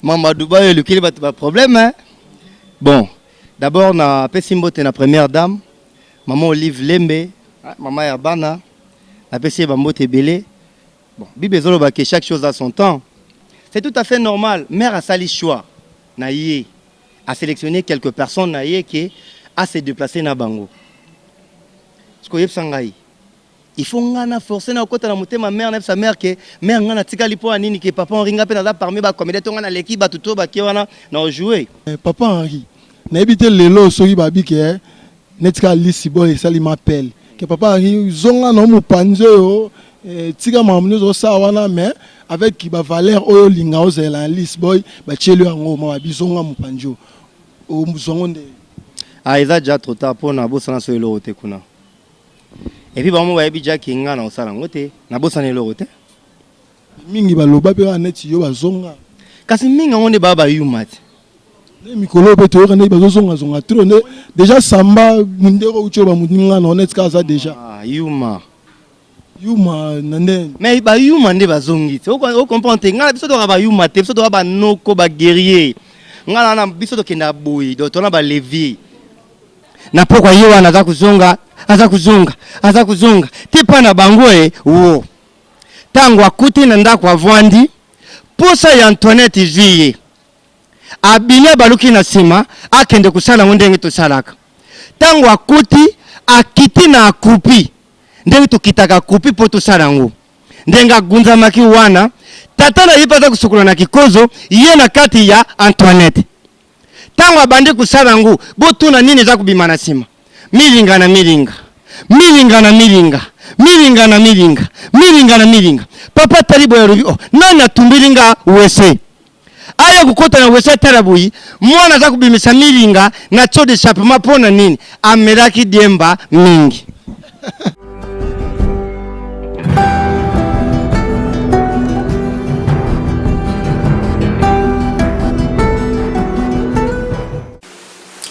Maman Dubaï, le qu'il pas problème. Hein? Bon, d'abord, na Pessimbote, na première dame, maman Olive Lembe, maman Yabana, na Pessimbote Belé. Bon, Bibezolo que chaque chose a son temps. C'est tout à fait normal. Mère a sali choix, naïe, a sélectionné quelques personnes naïe qui a se déplacé na Bango. Ce que Sangaï. Il faut ngana forcer na kota na mutema mère na sa mère que mère ngana tika lipo anini que papa on ringa pe na parmi ba comédie to ngana leki ba tuto ba ki wana na jouer. Papa Henri, na ebité lelo soki babi que netika lisi boy sali m'appelle que papa Henri zonga na mu panzo tika mamnu zo sa wana mais avec qui ba valeur oyo linga ozela lisi boy ba chelu yango ma bizonga mu panjo o muzongonde. Ah ils a déjà trop tard pour na bossa na so elo te kuna. Et puis bon moi ebija kinga na osala ngote na bossa na elo te. Mingi ba loba pe aneti yo bazonga. Kasi minga ngonde baba yumati. Ne mikolo pe to kana bazonga zonga trop ne déjà samba mundero ucho ba mundinga na honnête kaza déjà. Ah yuma. Yuma nande. Mais ba yuma nde bazongi. O comprendre ngala biso to ba yuma te biso to ba noko ba guerrier. Ngala na biso to kenda boy do to na ba levier. Na pokwa yo wana za kuzonga, aza kuzonga. Tipa na bango wo. Tango akuti na ndako avwandi, posa ya Antoinette juye. Abile baluki na sima, akende kusala ndenge to salaka. Tango akuti akiti na akupi. Ndenge to kitaka akupi po to salango. Ndenga gunza maki wana, tata na yipa za kusukula na kikozo, ye na kati ya Antoinette. Tango abandi kusala ngu botu na nini za kubimana sima milinga na milinga papa talibo ya rubi nani atumbilinga uwese aya kukota na uwese tarabuyi mwana za kubimisa milinga na chode chape mapona nini ameraki diemba mingi.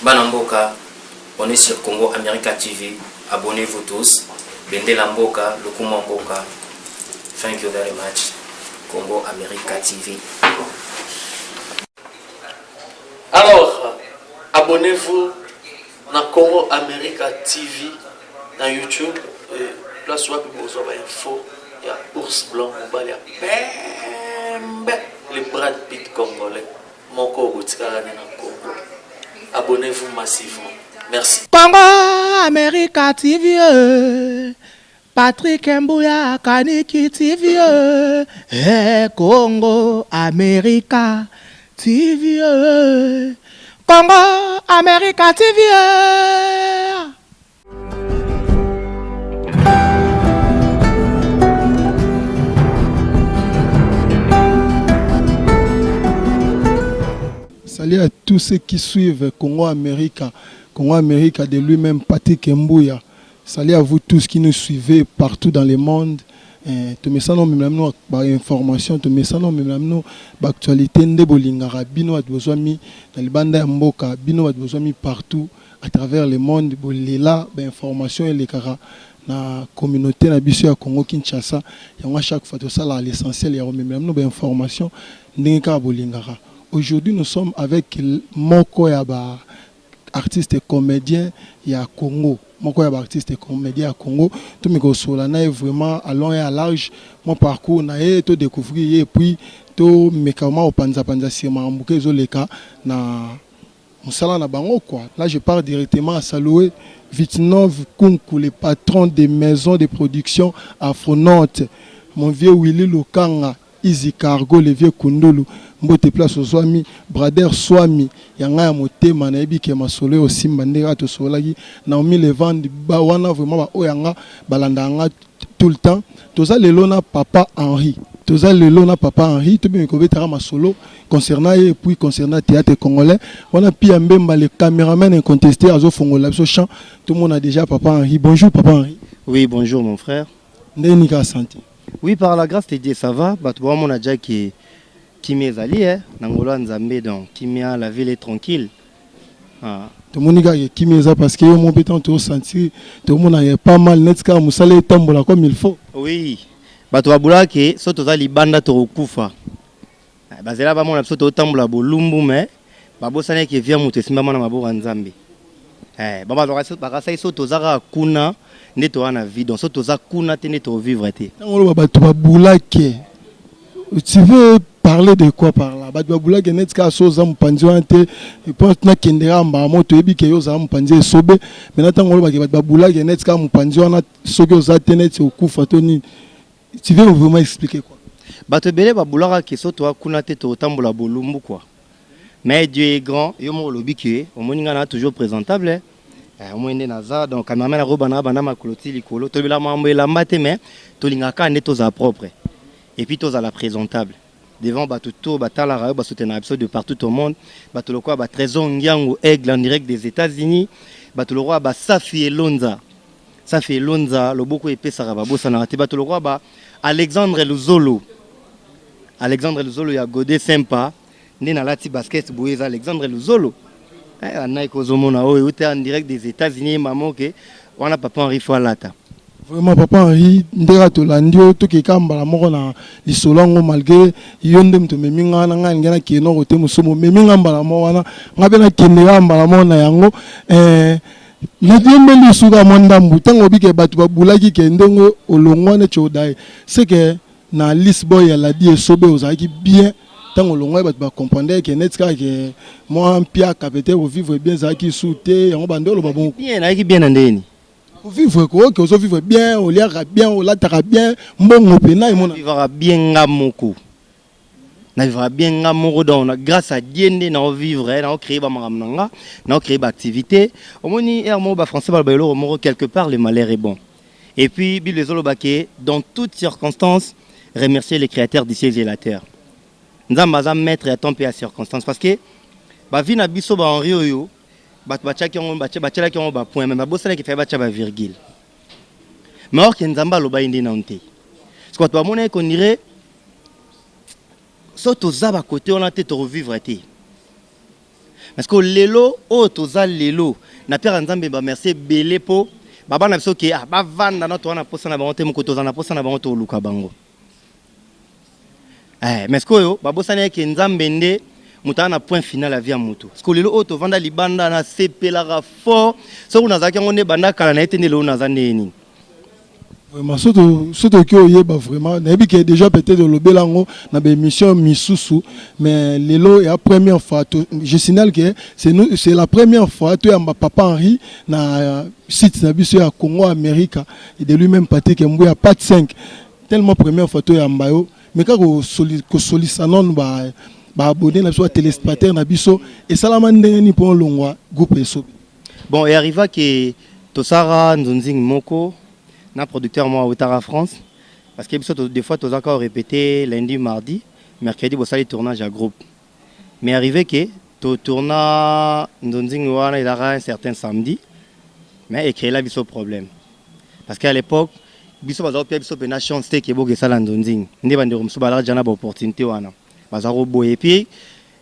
Banamboka, on est sur Congo America TV. Abonnez-vous tous. Bende Lamboka, Lukuma Mboka. Thank you very much. Congo America TV. Alors, abonnez-vous na Congo America TV na YouTube. Place où vous avez info. Il y a Ours Blanc, il y a Pembe, le Brad Pitt congolais. Mon Congo, Congo. Abonnez-vous massivement. Merci. Congo America TV. Patrick Mbouya Kaniki TV. Congo America TV. Congo America TV. Salut à tous ceux qui suivent Congo America de lui-même Patrick Mbouya. Salut à vous tous qui nous suivez partout dans le monde. Tout me ça non même par information, tout me ça non même actualité ndebolingara bino at bozwami dans le banda mboka bino at bozwami partout à travers le monde bolela ba information et les kara na communauté na biso ya Congo Kinshasa ya chaque fois to sala l'essentiel ya même ba information ndenge ka bolingara. Aujourd'hui, nous sommes avec Moko Yaba, artiste et comédien ya Congo. Moko Yaba, artiste et comédien à Congo. Tout me gosolana est vraiment à long et à large. Mon parcours n'a été découvert et puis tout me kama au panza sima mbuke zoleka na musala na bango quoi. Là, je pars directement à saluer Vitnov Kunku, le patron des maisons de production Afronautes. Mon vieux Willy Lokanga. Easy Cargo, le vieux Kundulu, Mbote Place au Swami, Brader Swami, Yanga ya Motema, Naibi Kemasole aussi, Mandera to Solagi, Naomi Levand, Bawana vraiment, Oyanga, Balandanga tout le temps. Toza le lona Papa Henri. Toza le lona Papa Henri, tout bien que Tara Masolo, concernant et puis concernant théâtre congolais. On a pi Mbemba, le caméraman incontesté, Azo Fongola, ce chant. Tout le monde a déjà Papa Henri. Bonjour Papa Henri. Oui, bonjour mon frère. Nénika Santé. Oui, par la grâce de Dieu, ça va. Batouba mon adja qui m'est allé, hein. Nangolo Nzambe, donc qui m'est la ville est tranquille. Ah. Tout le monde a qui m'est parce que mon béton tout senti, tout le monde a pas mal net car Moussale tambola comme il faut. Oui. Batouba boula que soto za libanda to kufa. bazela ba mona biso to tambola bolumbu mais babosana ke via mutu simba mona maboko nzambe baba bakasa iso tozaka kuna nde to wana vie donc so toza kuna te nde to vivre te ngolo ba to babulake. Tu veux parler de quoi par là? Ba babulake net ka so za mpanzi wante et pense na kendera mba moto ebi ke yo za mpanzi sobe mais na ngolo ba babulake net ka mpanzi wana soki oza te net okufa to ni. Tu veux vraiment expliquer quoi? Bato belé babulaka ke so to kuna te to tambola bolumbu quoi. Mais Dieu est grand, yo mo lobi ke o moninga na toujours présentable. Au moins naza donc cameraman na robana bana makoloti likolo to bila mambo elamba te mais to lingaka ne to za propre. Et puis tous à la présentable devant batuto batala rayo basoutenir absolu de partout au monde bato le quoi ba trésor ngiango aigle en direct des États-Unis bato le roi ba Safi Elonza le beaucoup épais ça va bossa na te bato le roi ba Alexandre Luzolo ya godé sympa né na lati basket boyeza Alexandre Luzolo na ikozomona o uté en direct des États-Unis maman que on a papa Henri Foalata. Vraiment papa Henri ndera to landio to ke kambala moko na lisolango malgré yonde mto meminga na nga ngena ke no kote musomo meminga mbala mo wana ngabe na kendera mbala mo na yango na diembe lisuka mondambu tango bike batu babulaki ke ndongo olongwa ne chodai c'est que na Lisboy ya la die sobe ozaki bien tango olongwa batu ba comprendre que netka ke moi pia capitaine pour vivre bien zaki souté yango bandolo babon bien na ki bien ndeni vivre quoi que vivre bien au liara bien au latara bien mbongo pena et mon vivra bien ngamoko na vivra bien ngamoko donc grâce à Dieu na vivre na créer ba maramnanga na créer ba activité au moni ermo ba français ba belo moro quelque part le malheur est bon et puis bible zolo baké dans toutes circonstances remercier les créateurs du ciel et la terre nzamba za mettre à temps et à circonstances parce que ba vie na biso ba Henri oyo bachaki on bachelaki on ba point même bosala ki fait bacha ba virgule mais or que nzamba loba indi na nte parce que toi mona qu'on dirait so toza ba côté on a te revivre te parce que lelo o toza lelo na père nzambe ba merci belé po baba na biso ke ba vanda na to na posa na bango te moko toza na posa na bango to luka bango mais que yo ba bosana ke nzambe nde mutana point final à vie à mutu parce que le auto vanda libanda na sepela fort so kuna zaki ngone banda kala na etene lo na zaneni vraiment surtout que yeba vraiment na bi que déjà peut-être le belango na be mission misusu mais lelo ya première fois je signale que c'est la première fois to ya papa Henri na site na biso ya Congo America et de lui-même Patrick Mbuya pas 5 tellement première fois to ya mbayo mais quand ko solisanon ba abonné na biso téléspectateur na biso et salama ndenge ni pour longwa groupe eso bon et arriva que tosara nzonzing moko na producteur moi au Tara France parce que biso des fois tous encore répété lundi mardi mercredi bo sali tournage à groupe mais arrivé que to tourna nzonzing wana il a un certain samedi mais écrit là biso problème parce qu'à l'époque biso bazo pia biso pena chance te ke boke sala nzonzing ndi bande rumso bala jana ba opportunité wana bazaro boye puis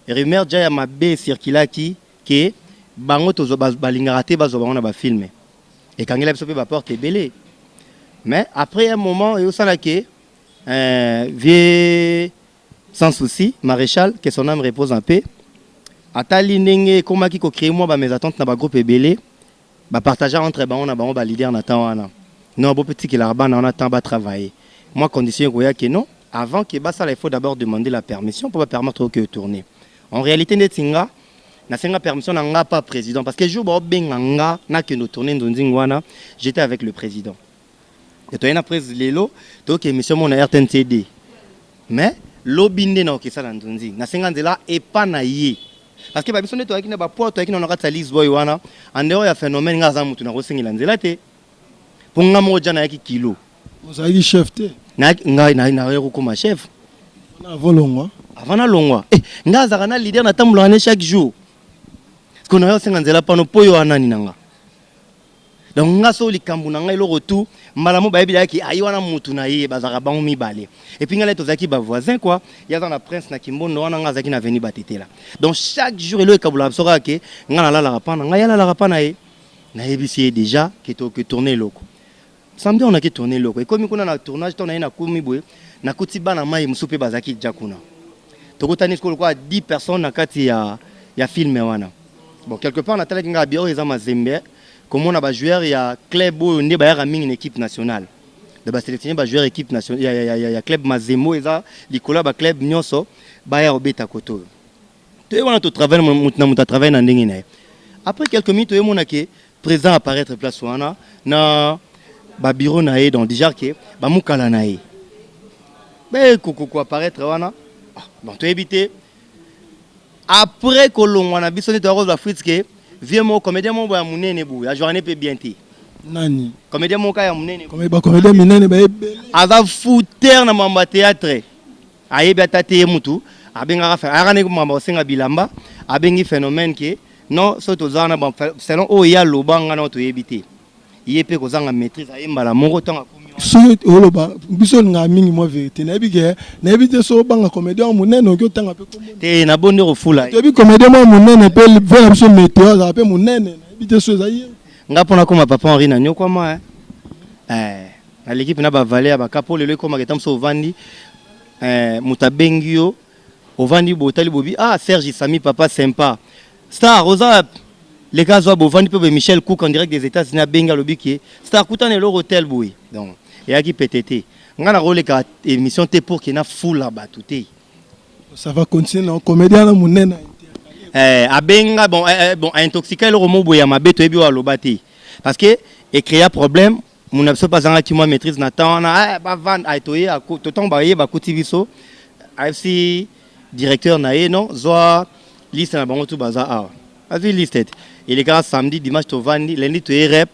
rumeur déjà ya mabe circulaki que bango tozo balingara te bazo bango na ba filmer et quand il a biso pe ba porte belé mais après un moment et ça là que vieux sans souci maréchal que son âme repose en paix atali ndenge komaki ko créer moi ba mes attentes na ba groupe belé ba partager entre bango na bango ba leader na temps wana non bon petit que l'arban on a temps ba travailler moi condition ko ya que non avant que ça il faut d'abord demander la permission pour pas permettre que tourner en réalité netinga na senga permission na nga pas président parce que jour ba benganga na que nous tourner ndonzing wana j'étais avec le président et toi na prise lelo to que émission mon RTNCD mais lobinde na que ça na ndonzing na senga nzela et pas na yé parce que ba biso neto akina ba porte akina na kata Lisboy wana en dehors ya phénomène nga za mutu na ko sengela nzela te pour nga moja na yaki kilo vous avez chef te na yeko comme chef na volongwa avant na longwa nga za kana leader na tambula ne chaque jour parce qu'on a eu senga nzela pano poyo anani nanga donc nga so likambu nanga ilo retour malamu ba ebila ki ayi wana mutu na ye bazaka bango mibale et puis nga leto zaki ba voisin quoi ya dans la prince na kimbondo wana nga zaki na veni batetela donc chaque jour ilo ekabula sora ke nga na la rapana nga ya la rapana ye na ebisi déjà que tourner loko samedi on a qui tourner loko et comme kuna na tournage on a na kumi boye na kutiba na mai musupe bazaki jakuna tokotani ce quoi 10 personnes na kati ya film wana. Bon quelque part on attend que ngabio eza mazembe comme on a ba joueur ya club ou ndé ba ya mingi une équipe nationale. De ba sélectionner ba joueur équipe nationale ya club mazemo eza likola ba club nyonso ba ya obeta koto. Tu wana to travail na travail na ndenge na. Après quelques minutes on a que président apparaître place wana na ba bureau na e donc déjà que ba mukala na e. Ben koko apparaître wana. Bon tu éviter après que l'on a vu sonner la frite que vieux mon comédien mon boya munene bu ya journée peut bien té nani comédien mon kaya munene comédien minene ba ava fouter na mamba théâtre ayebi atate mutu abenga fa arane ko mamba senga bilamba abengi phénomène que non so to zana ba selon o ya lobanga na to yebité yepe ko zanga maîtrise ayemba la moko tanga so oloba biso nga mingi mo vérité na ebike na ebite so banga comédien munene okyo tanga pe komona te na bonde refula to bi comédien mo munene pe vela biso météo za pe munene na ebite so za ye nga pona ko ma papa Henri na nyoko ma na l'équipe na ba valer ba kapo lelo ko ma ketam so vandi mutabengio ovandi botali bobi Serge Sami papa sympa star rosa les gars zo bovandi pe Michel Cook en direct des États-Unis benga lobiki star kutane le hôtel boui donc et qui pétété nga na rôle ka émission té pour qu'il na full là batouté ça va continuer non comédien na munene abenga bon intoxiqué le romo boya mabeto ebi wa lobati parce que et créer problème mon abso pas en qui moi maîtrise Nathan ba vendre aitoye a to tomba ye ba kuti biso AFC directeur na ye non zo liste na bango tout bazar avi liste et les gars samedi dimanche to vandi lundi to rep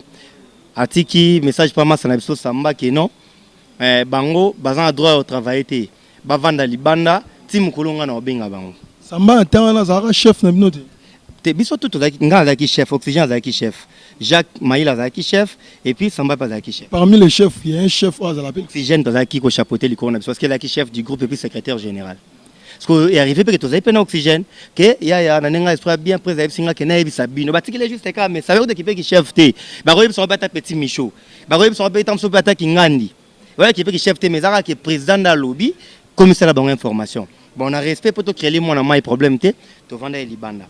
atiki message pas ma sana biso samba ke non bango bazan droit au travail te ba vanda libanda tim kolonga na obenga bango samba atana zara chef na binote te biso tout nga zaki chef oxygène zaki chef Jacques Maïla zaki chef et puis samba pas zaki chef parmi les chefs il y a un chef à l'appel oxygène zaki ko chapeauter le corona parce que zaki chef du groupe et puis secrétaire général parce que est arrivé que tu as peine oxygène que ya na nenga esprit bien préservé singa que na ebisa bino batiki les juste ka mais ça veut dire qu'il chef te ba royem son pas ta petit michaud ba royem son pas tam so pas ta kingandi voilà qui peut chef te mais zara qui président da lobby commissaire la bonne information bon on a respect pour to créer les mon ma problème te to vanda libanda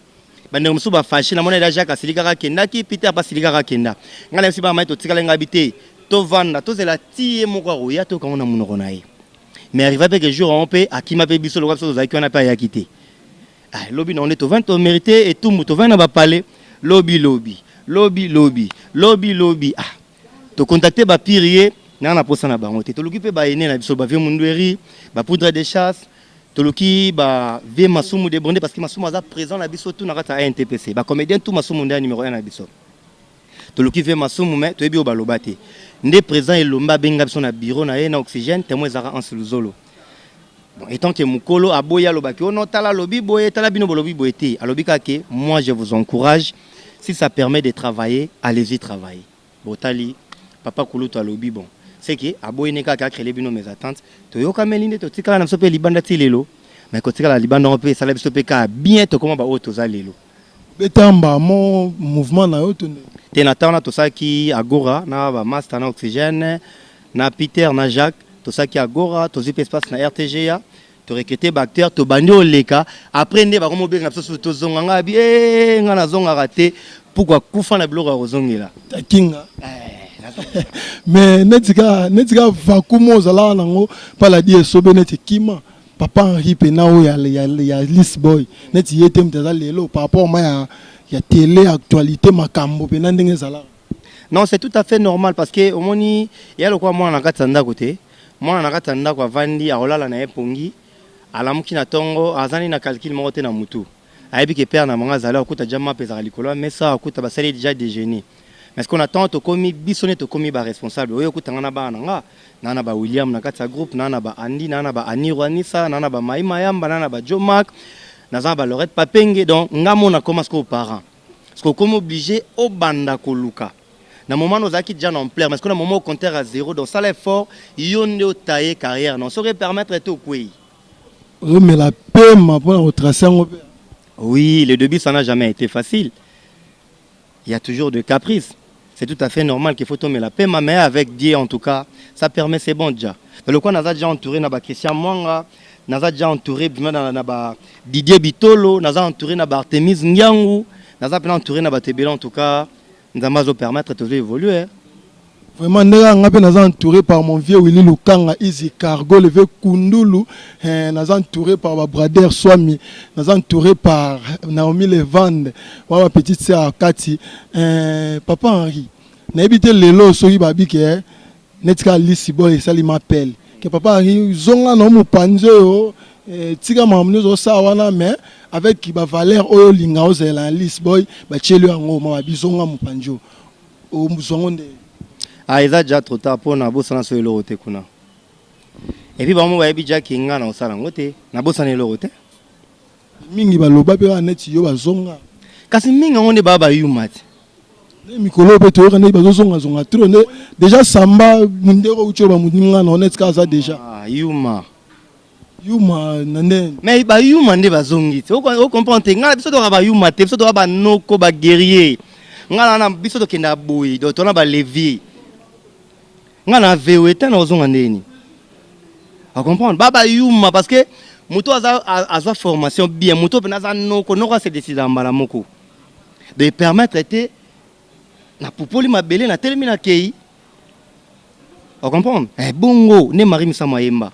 bande musu ba fâché na mona da Jacques Asiligara kenda ki Peter Asiligara kenda ngala msi ba mai to tikala ngabité to vanda to zela tie moko roya to kamona munoko na ye mais arrivé avec jour on peut à qui m'a payé biso le rap so zaki on a pas ya quitter lobby non on est au 20 au mérité et tout muto 20 na ba parler lobby to contacter ba pirier na posa na bango te to l'occuper ba ene na biso ba vie mundueri ba poudre de chasse to loki ba vie masumu de bondé parce que masumu aza présent na biso tout na kata NTPC ba comédien tout masumu ndé numéro 1 na biso to loki vie masumu mais to ebi obalobate ndé présent et lomba benga biso na bureau na ye na oxygène témoin zara en seluzolo bon étant que mukolo aboya lobaki ono tala lobi boye tala bino bolobi boyete alobika ke moi je vous encourage si ça permet de travailler allez-y travailler botali papa kuluto alobi bon c'est que aboye neka ka créer bino mes attentes to yoka melinde to tikala na sope libanda tilelo mais ko tikala libanda on peut sala biso pe ka bien to comment ba auto za lelo betamba mon mouvement na auto tenatana to saki agora na ba master na oxygène na Peter na Jacques to saki agora to zip espace na RTGA to recruter acteur to banyo leka après ne ba komo benga biso to zonga bi nga na zonga raté pourquoi kufa na biloko rozongela takinga mais netika vakumo zala nango pala die sobe netikima papa Henri penao ya list boy neti yete mtaza lelo par rapport ma ya télé actualité makambo pena ndenge zala non c'est tout à fait normal parce que au moni ya lokwa mwana na katanda côté mwana na katanda kwa vandi aolala na epongi alamuki na tongo azani na calcul moko te na mutu ayebi ke père na manga zala okuta jama pesa likolo mais ça okuta basali déjà déjeuner mais ce qu'on attend to komi bisone to komi ba responsable oyo okutanga na ba nanga nana ba William na kata groupe nana ba Andy nana ba Anirwanisa nana ba Maïma Yamba nana ba Jomak nana ba Lorette Papenge donc ngamo na commence ko parents parce que comme obligé au banda koluka na moment nos acquis déjà en plaire parce qu'on a moment au compteur à zéro donc ça l'effort yonde au tailler carrière non saurait permettre tout quoi mais la paix m'a pour retracer oui le début ça n'a jamais été facile il y a toujours de caprices. C'est tout à fait normal qu'il faut tomber la paix, mais avec Dieu en tout cas, ça permet, c'est bon déjà. Le coin n'a déjà entouré Christian Mwanga, naza déjà entouré na ba Didier Bitolo, naza entouré na ba Artemis Ngiangu, naza pena entouré na ba Tebela en tout cas, nzamba zo permettre de évoluer. Vraiment, nous entouré par mon vieux Willy Lukanga, Easy Cargo, le vieux Kundulu, nous entouré par ma brader Swami, nous entouré par Naomi Levande, ma petite sœur Kati, Papa Henri. N'habite les lots, soyi babi que netka lisi boy, ça m'appelle. Que Papa Henri, zonga no mu panzo, tika mamnu zo sawana mais avec qui ba valeur oyo linga ozela lisi boy, ba chelu ango ma bizonga mu panjo. O muzongo Ah, ils ont déjà trop tard pour na bossa na so elo rote kuna. Et puis ba mo ba ebi ja kinga na osala ngote, na bossa na elo rote. Mingi ba loba pe aneti yo bazonga. Kasi mingi ngonde baba yumati. Ne mikolo pe to kana bazonga zonga trop ne déjà samba mundero ucho ba mundinga na honnête kaza déjà. Ah, yuma. Yuma nande. Mais ba yuma nde bazongi. O comprendre nga biso to ba yuma te, biso to ba noko ba guerrier. Nga na biso to kenda boy, do to na ba levier. Nga na vewe te na ozonga ndeni. A comprendre baba yuma parce que moto aza formation bien, moto pe naza noko se décide mbala moko. De permettre te na popoli mabele na telemi na kei. A comprendre? Bongo ne mari misama yemba.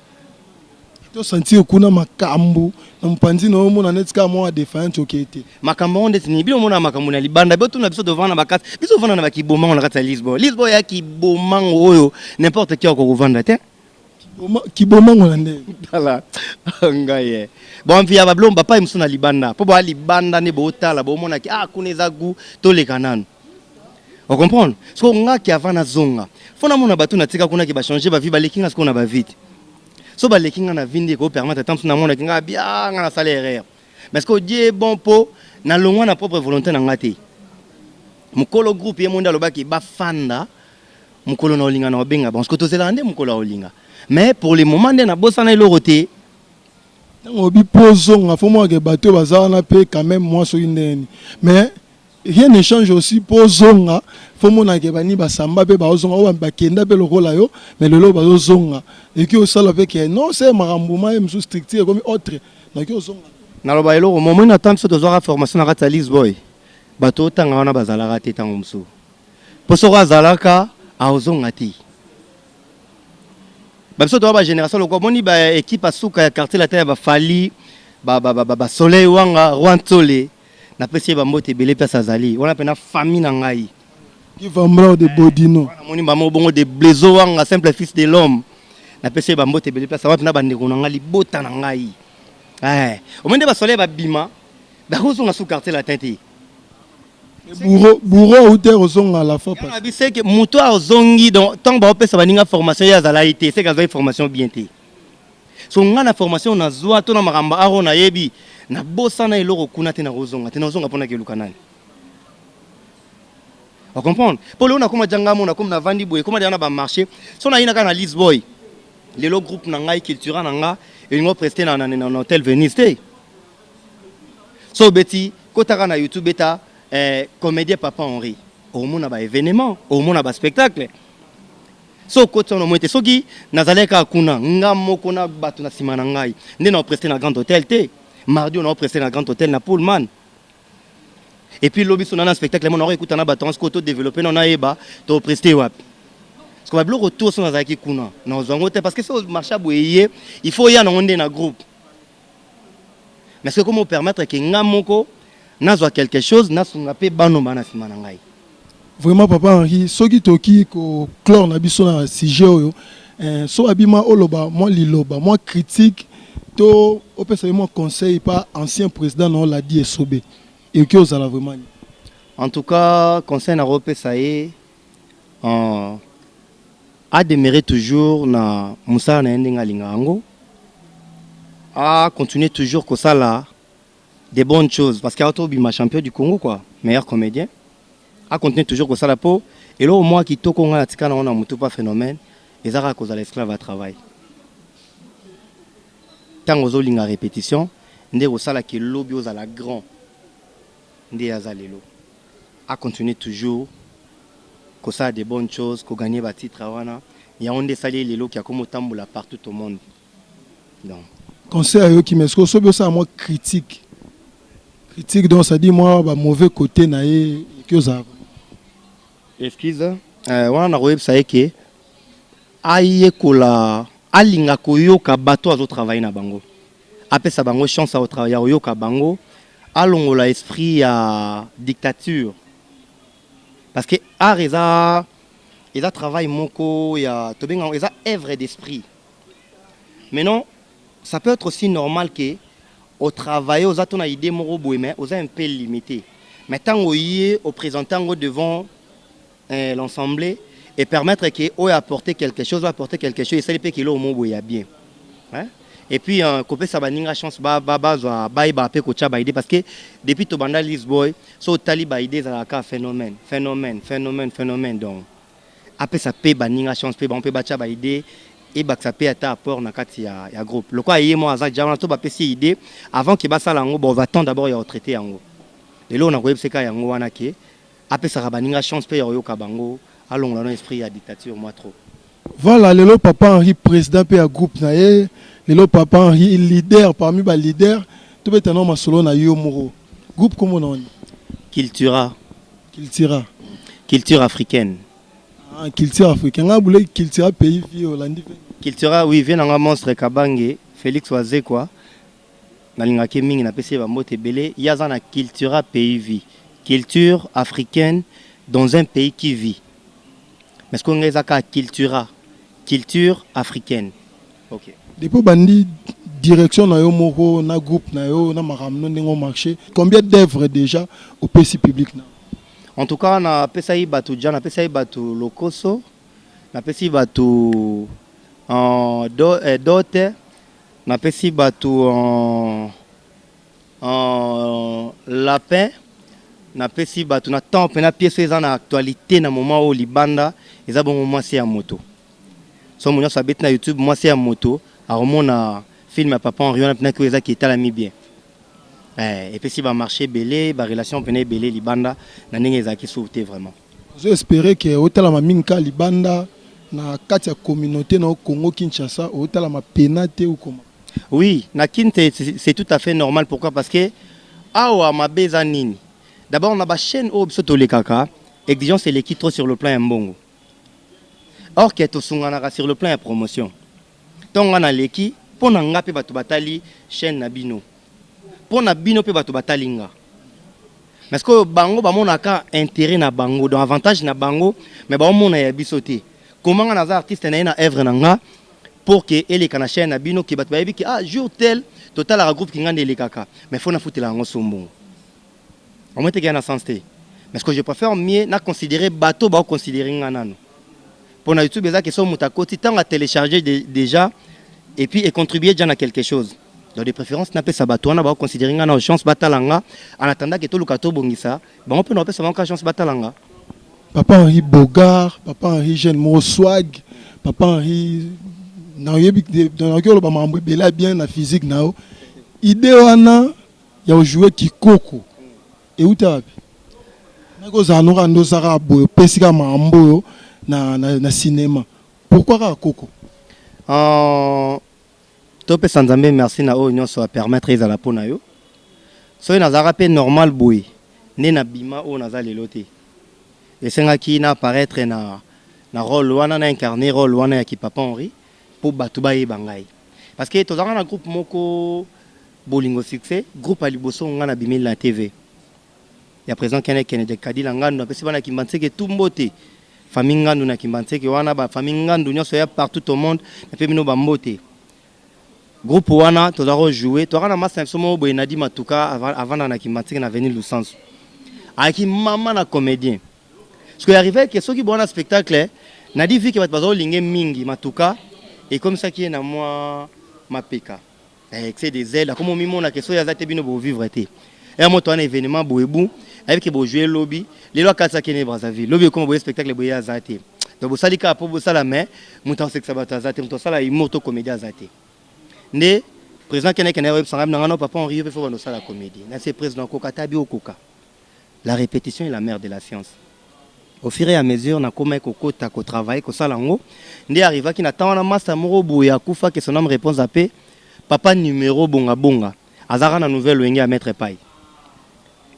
To sentir kuna makambu na mpanzi na omo na netka mo a défiant okete. Makambo onde ni bilo mona makambo na libanda beto na biso devant na bakati. Biso vana na bakiboma na kata Lisbon. Lisbon ya kiboma oyo n'importe qui ko vendre te. Kiboma ngona nde. Tala ngaye. Bon via ba blomba pa imso na libanda. Po ba libanda ne bo tala bo mona ki kuneza gu to le kananu. On comprend? So nga ki avana zonga. Fona mona batu na tika kuna ki ba changer ba vie ba lekinga ce qu'on a ba vite. So ba lekinga na vindi ko permettre tant na mona kinga bien na salaire. Mais ce que Dieu bon po na longwa na propre volonté na ngati. Mukolo groupe ye monda lobaki ba fanda. Mukolo na olinga na obenga bon ce que to zelande mukolo olinga. Mais pour le moment na bossa na eloroté. Obi pozonga faut moi que bateau bazana na pe quand même moi so indeni. Mais rien ne change aussi pour zonga faut mona ke bani basamba pe bazonga o bakenda pe lokola yo mais lelo bazonga et qui au sala pe que non c'est marambuma et mso stricté comme autre na ki ozonga na loba eloko moment na temps to zora formation na kata Lisboy bato tanga wana bazala rate tango mso poso kwa zalaka a ozonga ti baso to ba génération loko boni ba équipe asuka ya quartier la terre ba fali ba soleil wanga rwantole na pesi ba mbote belé place azali wana pena famille na ngai qui va mort de Bodino na moni ba mo bongo de Blezo wanga simple fils de l'homme na pesi ba mbote belé place wana pena ba ndeko na ngai bota na ngai au monde ba soleil ba bima ba kozo na sous quartier la tête bourreau ou terre ozonga à la fois parce que c'est que muto ozongi donc tant ba pesa ba ninga formation ya zalaité c'est que formation bien té so nga na formation na zwa to na makamba aro na yebi na bossa na eloko kuna te na ozonga pona ke lukanani. On comprend? Pour le on a comme jangamo na comme na vandi boy comme na ba marché so na ina kana Lisboy le lo groupe na ngai culturel na nga et ngo prester na hôtel Venise té so beti kotaka na YouTube beta comédien Papa Henri au monde ba événement au monde ba spectacle so koto no moite soki nazaleka kuna ngamo kona batu na sima na ngai nde na prester na grand hôtel té mardi on a prester na grand hôtel na Pullman et puis lobi so na spectacle mon aurait écouté na batance koto développer na eba to prester wapi parce que ba blo retour so nazalaki kuna na ozango té parce que so marché boyé il faut ya na onde na groupe mais c'est comment permettre que ngamoko nazwa quelque chose na sunga pe bano bana sima na ngai. Vraiment Papa Henri soki toki ko clore na biso na sujet oyo so abima oloba moi liloba moi critique to opesa moi conseil pas ancien président non l'a dit Esobe et que osala vraiment en tout cas conseil na opesa ye a demeurer toujours na musala na ndinga lingango a continuer toujours ko sala des bonnes choses parce qu'il y a autour bima champion du Congo quoi meilleur comédien a continuer toujours comme ça la peau et là au moins qui toko nga tika na ona mutu pas phénomène et ça à cause de l'esclave à travail tant aux linga répétition ndé au sala qui lobby aux à la grand ndé azalelo a continuer toujours que ça des bonnes choses qu'on gagner ba titre wana il y a on des salés les lots qui a comme tambola partout au monde donc Conseil qui m'excuse, ça moi critique. Critique donc ça dit moi bah mauvais côté na que ça. Excuse. Wana na website que aye kola alinga koyoka bato azo travailler na bango. Apesa bango chance au travail yoka bango alongola esprit ya dictature. Parce que art eza travail moko ya tobenga eza œuvre d'esprit. Mais non, ça peut être aussi normal que au travail aux atona idée moko boy mais aux un peu limité. Mais tant au présentant devant l'ensemble et permettre que ait apporter quelque chose, et ça peut qu'il au mot boy bien. Hein? Et puis couper sa baninga chance ba pe ko chaba idée parce que depuis to banda Lisboy so tali ba idée za ka phénomène donc après ça pe baninga chance pe ba chaba idée et bah ça peut être apport na kati ya groupe le quoi yé moi za jama to ba pesi idée avant que ba sala ngo bon va attendre d'abord ya traiter yango et là on a ko yebseka yango wana ke après ça baninga chance pe yo kabango allons là dans esprit ya dictature moi trop. Voilà le papa Henri président pe ya groupe na ye le papa Henri leader parmi les leaders tout est un homme solo na yo moro groupe comment on Cultura culture africaine. Ah, culture africaine nga boule culture pays vi Hollande. Cultura oui vient nga monstre kabange Félix Oazé quoi na lingaki mingi na pesi ba mote belé yaza na cultura pays vie culture africaine dans un pays qui vit mais ce qu'on est à culture africaine. OK. Depuis bandi direction na yo moko na groupe na yo na maramno ndingo marché combien d'œuvres déjà au PC public na. En tout cas na pesai batu jana pesai batu lokoso na pesi batu en dote na pesi batu en lapin na pesi batu na temps na pièce na actualité na moment au libanda eza bon moment c'est à moto so mon sabit na YouTube moi c'est à moto a remona film à papa en rien na que eza qui est la mi bien et puis si va marcher belé ba relation pené belé libanda na ndenge eza qui sauter vraiment j'espère que hôtel ma minka libanda na kati ya communauté na Congo Kinshasa hôtel ma penate ou comment. Oui na kinte c'est tout à fait normal pourquoi parce que awa ma bezanini d'abord on a ba chaîne au bisoto le kaka exigence c'est l'équipe trop sur le plan mbongo or que to sungana sur le plan de promotion donc on a l'équipe pour na ngape batu batali chaîne na bino pour na bino pe batu batalinga parce que bango ba monaka intérêt na bango donc avantage na bango mais ba mona ya bisoté comment on a artiste na œuvre nanga pour que ele kana chaîne na bino ki batu ba yebi ki ah jour tel total la groupe ki ngande le kaka mais faut na foutela ngo sombo au moins te gagner na sens té mais ce que je préfère mieux na considérer bateau ba considérer nganano pour na YouTube ça que son mutakoti tant à télécharger déjà et puis et contribuer déjà à quelque chose. Donc de préférence n'a pas ça bateau on a considérer ngana chance batalanga en attendant que tout le kato bongisa ba on peut na pas ça chance batalanga. Papa Henri Bogart, papa Henri Jeune Mo Swag, papa Henri na yebi dans la gueule ba mambo bela bien na physique nao idée wana ya jouer kikoko et où t'as nako za no ndo sara bo pesika mambo na cinéma pourquoi ka koko Topé Sanzambe merci na union so permettre ils à la pona yo so na za rappel normal boy né na bima o na za leloté et senga ki na apparaître na rôle wana na incarner rôle wana ya ki papa Henri pour batu ba bangai parce que to za na groupe moko bolingo succès groupe aliboso nga na bimil na TV ya présent kene de kadila ngando pesi bana kimbanseke tumbote famille ngandu na kimbanseke wana ba famille ngandu nyoso ya partout au monde na pe bino ba mbote groupe wana to za jouer to kana massa somo boy na di matuka avant na kimbanseke na venir Lusansu aki mama na comédien ce qui arrivait que ceux qui bon spectacle na di vu que bazo linge mingi matuka et comme ça qui est na moi ma peka excès des ailes comme mimo na question ya zate bino bo vivre été et moi to un événement boebu avec que bo jouer lobby les lois katsa kene Brazzaville lobby comme bo spectacle bo ya zate donc bo salika po bo sala mais mutan sek sabata zate mutan sala imoto comédie zate né président kene web sangam na papa Henri veut faire no sala comédie na c'est président kokata bi okoka la répétition est la mère de la science. Au fur et à mesure na koma ko ta ko travail ko sala ngo ndi arriva ki na tawana master moro boya kufa que son homme réponse à paix papa numéro bonga bonga azaka na nouvelle wenge à mettre pai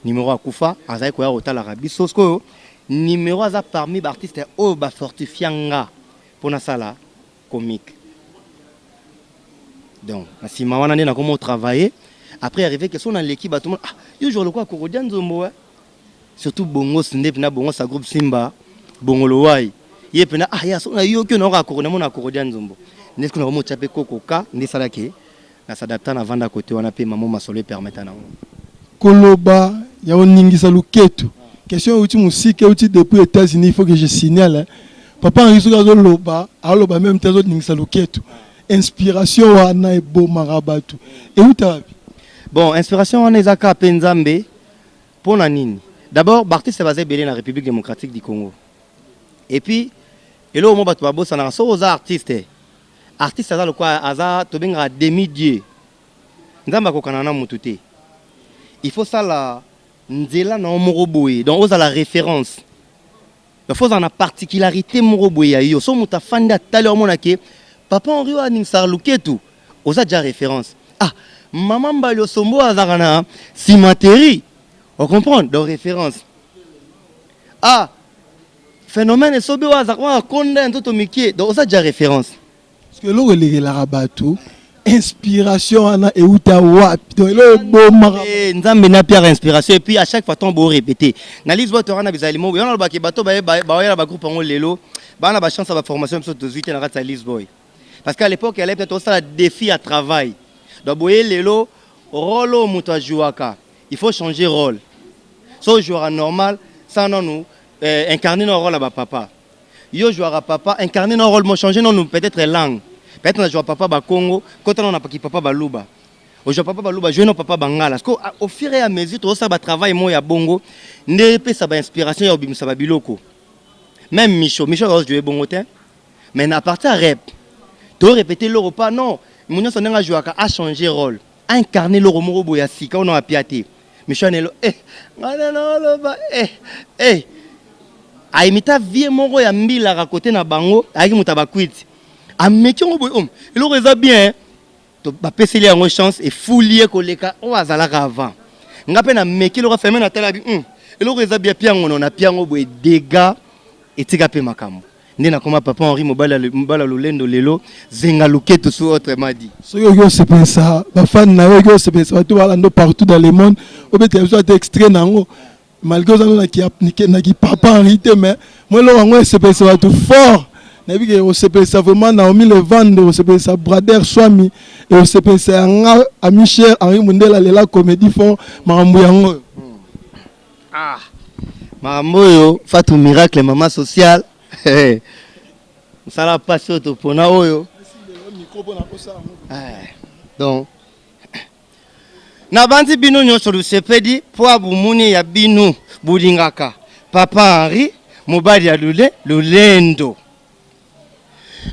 numéro akufa azai ko ya otala rabiso sko numéro aza parmi ba artistes o ba fortifianga pona sala comique donc na sima wana ndena comment travailler après arriver que son dans l'équipe tout le monde ah yo jour le quoi Korodian Nzombo surtout bongo snep na bongo sa groupe Simba bongo lowai ye pena ah ya so na yo que na ka Korodian mona Korodian Nzombo n'est-ce que na mo chape kokoka ndi sala ke na s'adapter na vanda côté wana pe maman masolo permettre na koloba ya oningisa luketu question uti musike uti depuis États-Unis il faut que je signale papa Henri soka zo loba aloba même tezo ningisa luketu inspiration wana ebo marabatu et uta bon inspiration wana ezaka penzambe pona nini d'abord Bartiste basé belé na République démocratique du Congo et puis elo mo bato babosa na so oza artiste aza le quoi aza to benga demi-dieu nzamba kokana na mutu te il faut ça la nzela na moko boye donc oza la référence il faut en a particularité moko boye yo so muta fanda tali omona ke papa Henri wa ningsar luketu oza déjà référence ah maman Balio Sombo azaka na cimenterie on comprend donc référence ah phénomène sobe wa azaka konda ntoto mikie donc oza déjà référence parce que lo relé la rabatu inspiration ana et uta wapi donc lo bo mara nzambe na pierre inspiration et puis à chaque fois ton beau répéter na liste votre rana bizalimo on a ba ke bato ba ya ba groupe ngo lelo ba na ba chance ba formation sur 18 na rata liste boy parce qu'à l'époque elle était peut-être ça défi à travail donc boye lelo rôle muto jouaka il faut changer rôle so joueur normal ça non nous incarner nos rôle à papa yo joueur à papa incarner nos rôle mo changer non nous peut-être langue peut-être on joue papa ba Congo quand on a pas qui papa ba Luba au joue papa ba Luba jouer non papa bangala parce qu'au fur et à mesure tout ça ba travail mo ya bongo ne peut ça ba inspiration ya obimisa ba biloko même Micho va jouer bongo te mais à partir rap to répéter le repas non mon son nga jouer a changer rôle incarner le romoro boya sika on a piaté Micho nelo ngana no lo ba a imita vie moko ya mbila ka côté na bango aki mutaba quit a meki ngo boy il aurait bien to ba peseli en chance et foulier koleka o azalaka avant ngape na meki le fermer na tela bi il aurait bien piango na piango boy dégâts et tika pe makambo ndena koma papa Henri mobala lolendo lelo zenga luketo so autrement dit so yo se pensa ba fan na yo se pensa to wala ndo partout dans le monde obete so extrait nango malgré ça na ki papa Henri te mais moi lo ngo se pensa tout fort na bi que on se pensa vraiment na omi le vendre on se pensa brader swami et on se pensa nga ami cher Henri Mundela lela comédie fort makambo yango ah makambo yo fatu miracle maman social ça la passe au pona oyo donc na bandi bino nyonso lusepedi po abumuni ya binu bulingaka papa Henri mobali ya lulendo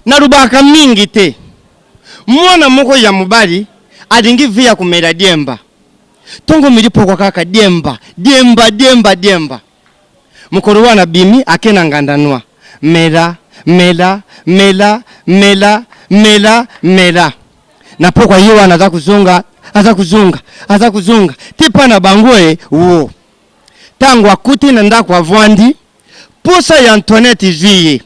na lubaka mingi te mwana moko ya mobali adingi via kumela diemba tongo milipo kwa kaka diemba mukoro wana bimi akena ngandanwa mela na pokwa yiwa anaza kuzunga tipa na bangoe wo tangu akuti na ndako avwandi posa ya Antoinette vie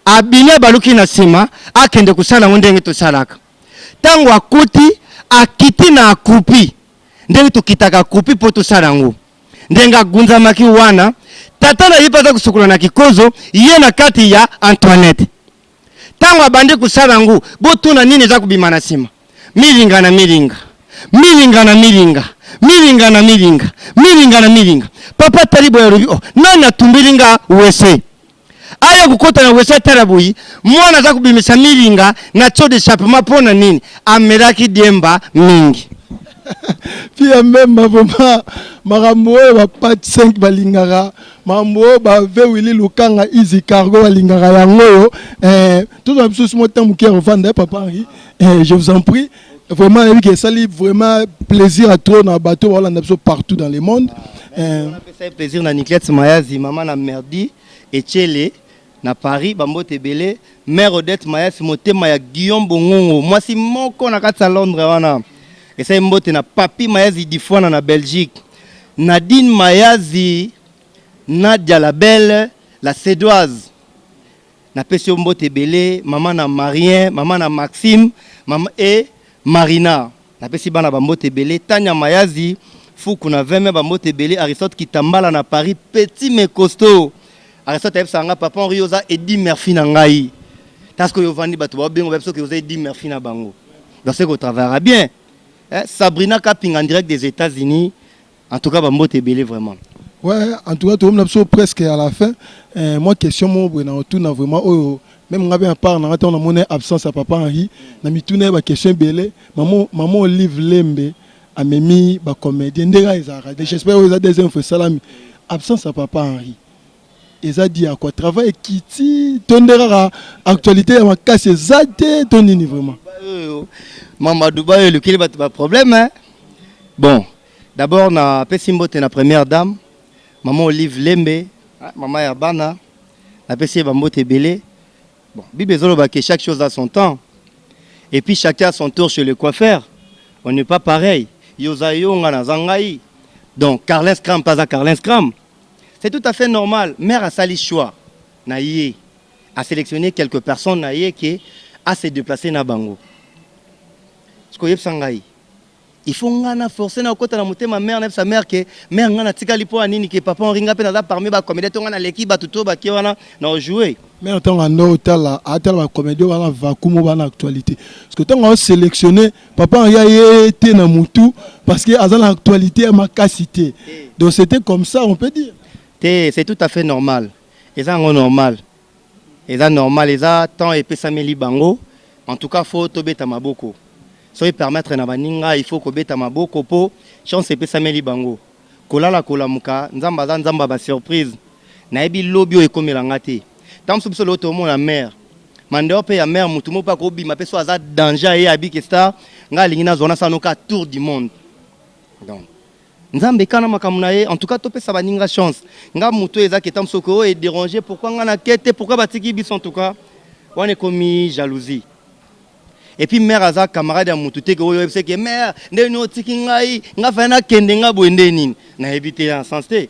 abine baluki na sima akende kusala ndenge to salaka tangu akuti akiti na akupi ndenge tukitaka kupi po to salango ndenga gunza maki wana tata na yipaza kusukula na kikozo ye na kati ya Antoinette tangu abande kusala ngu botuna nini za kubimana sima milinga papa talibo ya rubi nani atumbilinga uwese aya kukota na uwese tarabuyi mwana za kubimisa milinga na chode chapema pona nini ameraki diemba mingi pia même vraiment makambo ba pat 5 balingara mambo ba Willy Lukanga easy cargo balingara yango tout un peu mon temps muke revendre papa Henri je vous en prie vraiment que ça livre vraiment plaisir à trop dans bateau voilà partout dans le monde on a fait plaisir na Niklette Mayazi maman na merdi et Tchele na Paris bambote belé mère Odette Mayasi motema ya Guillaume Bongongo moi si moko na kati ya Londres wana esa mbote na Papi Mayasi difwana na Belgique Nadine Mayazi Nadia la Belle la Sédoise na pesi mbote belé maman na Marien maman na Maxime maman et Marina na pesi bana bambote belé Tanya Mayazi Fuku na 20 bambote belé Aristote Kitambala na Paris petit mais costaud Aristote sanga papa Henri oza Eddie Murphy na ngai tasko yo vandi bato ba bengo beso que oza Eddie Murphy na bango donc c'est qu'on travaillera bien Sabrina Kaping en direct des États-Unis en tout cas bambote belé vraiment. Ouais, en tout cas, tout le monde presque à la fin. Moi, question, moi, on a vraiment, même on a part, on a mon absence à papa Henri, on a mis tout la question belé, maman livre lembe, a mis ba comédien, j'espère que vous avez des infos salami, absence à papa Henri. Ils ont dit à quoi travail Kitty, tondera actualité à ma casse zate, ton nini vraiment. Maman Dubaï, le qu'il pas problème, hein. Bon, d'abord, on a Pessimbote, la première dame. Maman Olive Lembe, maman Yabana, la PC Bambote Belé. Bon, Bibezolo que chaque chose a son temps. Et puis chacun a son tour chez le coiffeur. On n'est pas pareil. Yozayo ngana zangai. Donc Carlin Scram pas à Carlin Scram. C'est tout à fait normal. Mère a sali choix. Naïe a sélectionné quelques personnes naïe qui a se déplacé na bango. Ce que sangai. Il faut ngana forcer na kota na mutema mère na sa mère que mère ngana tikali po anini que papa ringa pe na parmi ba comédien to ngana l'équipe ba tuto ba ki wana na jouer mais tant ngana otala atala ba comédien wana vakumo bana actualité parce que tant on sélectionner papa ya été na mutu parce que azana actualité à ma casité donc c'était comme ça on peut dire c'est tout à fait normal et ça normal et ça normal et ça temps et pesameli bango en tout cas faut tobeta maboko. Soyez permettre na baninga il faut ko beta maboko po chance pe sameli bango kolala kolamuka nzamba nzamba ba surprise na ebi lobio ekomelanga te tam so biso loto mo na mère mandeo pe ya mère mutumo pa ko bima pe so aza danger et abi que star nga lingi na zona sanoka tour du monde donc nzambe kana makamuna ye en tout cas to pe sa baninga chance nga muto eza ke tam so ko e déranger pourquoi nga na kete pourquoi batiki biso en tout cas wane komi jalousie. Et puis mère aza camarade ya mutu te ko yo que mère ndé no tiki ngai nga fa na kende nga boende nini na éviter en sens te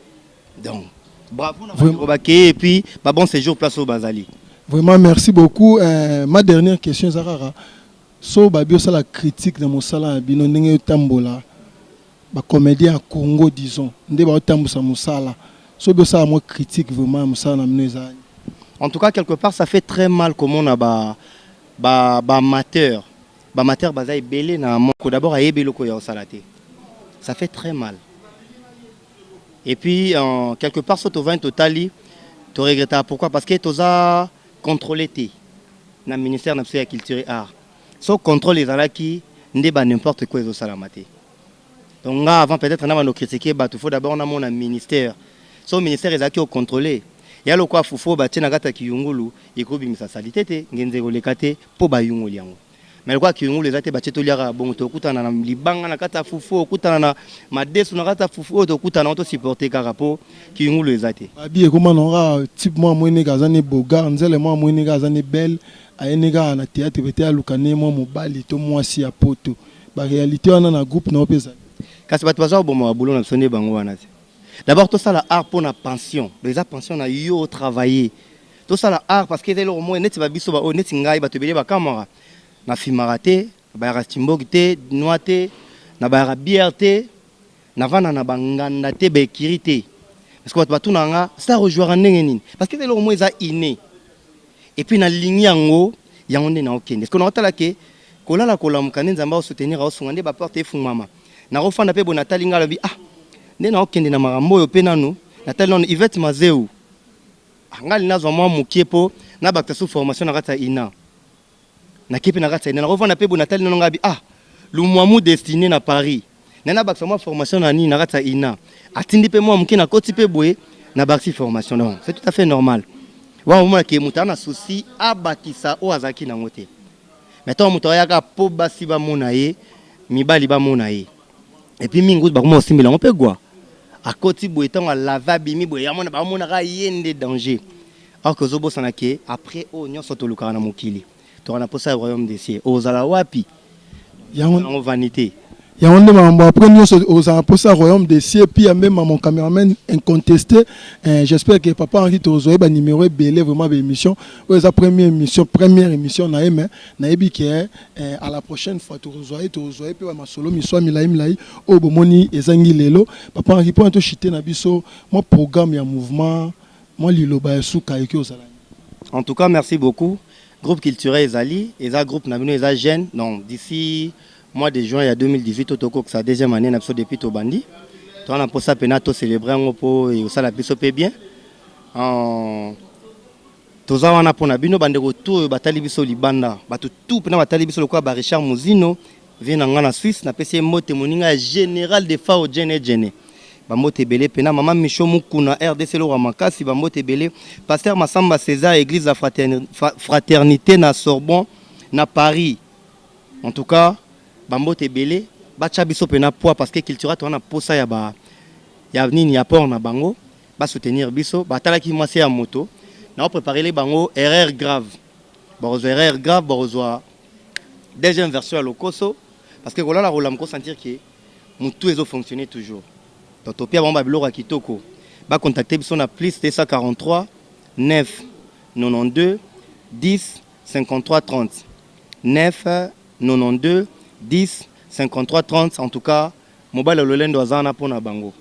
donc bravo na et puis ba bon séjour place au Bazali. Vraiment merci beaucoup ma dernière question Zarara so ba bio la critique de mosala bino ndenge tambola ba comédien à Congo disons ndé ba tambusa mosala so bio ça moi critique vraiment mosala na mneza. En tout cas quelque part ça fait très mal comment on a ba amateur baza belé na moko d'abord a yebelo ko ya salate ça fait très mal et puis quelque part so to va totali to regretta pourquoi parce que toza contrôlé té na ministère na la culture et art so contrôle les alaki ndé ba n'importe quoi zo salamate donc avant peut-être na ba no critiquer ba il faut d'abord na mon ministère so ministère ezaki au contrôler ya lo kwa fufo ba tina kata kiyungulu ikobimisa salité te ngenze ko lekate po ba yungulu yango mais kwa kiyungulu ezate ba cheto liara bon to kutana na libanga na kata fufo kutana na madesu na kata fufo to kutana to supporter karapo kiyungulu ezate abi comment on type moi moine kazane bogar nzele moi moine kazane belle ayenega na théâtre bete alukane moi mobali to moi si ya poto ba réalité wana na groupe na opeza kasi bato baza bo mo boulot na sonné bango wana. D'abord, tout ça, la art pour la pension. Les pension, on a eu travaillé. Tout ça, la art, parce que c'est au moins, net, babiso, ba, net, ngai, ba, tebele, ba, kamara. Na fimarate, ba, rastimbogte, noate, na ba, bierte, na vana, na banganda, te, ba, kirite. Parce que, ba, tout, nanga, ça, rejoindre en nengenin. Parce que c'est au moins, ça, inné. Et puis, na ligne, yango, yango, na okende. Est-ce qu'on a talake, kola, la, kola, mukane, nzamba, soutenir, au songande, ba, porte, fou, mama. Na refanda, pe, bonatali, nga, labi, ah, nena okende na marambo yo pe nanu na tel non Yvette Mazeu ngali nazo mwa mukiepo na bakta sous formation na kata ina na kipe na kata ina na revona pe bonatel non ngabi ah lumwamu destiné na Paris nena bakta mwa formation na ni na kata ina atindi pe mwa muke na koti pe boye na bakti formation non c'est tout à fait normal wa mwa ke mutana souci abakisa o azaki na ngote meto muto yaka po basi ba mona ye mibali ba mona ye et puis mingu ba ko simila on peut gwa à côté boeton à lava bimi boya mona ba mona ka yende danger alors que zobo sanake après o nyonso to lukana na mokili to na posa royaume des cieux ozala wapi en vanité. Il y a un moment après nous aux apôtres royaume des cieux puis même mon caméraman incontesté. J'espère que papa Henri Tozoé ba numéro belé vraiment émission. La première émission na aimé na ebi que à la prochaine fois Tozoé puis ma solo mi soit milai o bomoni ezangi lelo papa Henri point to chité na biso mon programme ya mouvement moi liloba suka eki ozala. En tout cas merci beaucoup groupe culturel Ezali eza groupe na bino eza jeune donc d'ici mois de juin il y a 2018 au sa deuxième année n'a depuis Tobandi. Tu as pour ça penato célébrer un po et ça la biso pe bien. Toza wana pona bino bande retour batali biso libanda. Batu tout pena batali biso lokwa ba Richard Muzino vient en Ghana Suisse na pese mote moninga général de Fao Djene. Ba mote belé pena maman Micho Mukuna RDC lo Ramakasi ba mote belé pasteur Massamba César église la fraternité na Sorbonne na Paris. En tout cas bambote belé bacha biso pena poa parce que cultura to na posa ya ba ya nini ya port na bango ba soutenir biso batala ki mwasi ya moto na préparer les bango erreur grave borozwa deuxième version à lokoso parce que voilà la rolam ko sentir que mutu ezo fonctionner toujours donc topia bomba biloko kitoko ba contacter biso na plus 243 9 92 10 53 30 9 92 10 53 30 en tout cas mobile lolendo azana pona bango.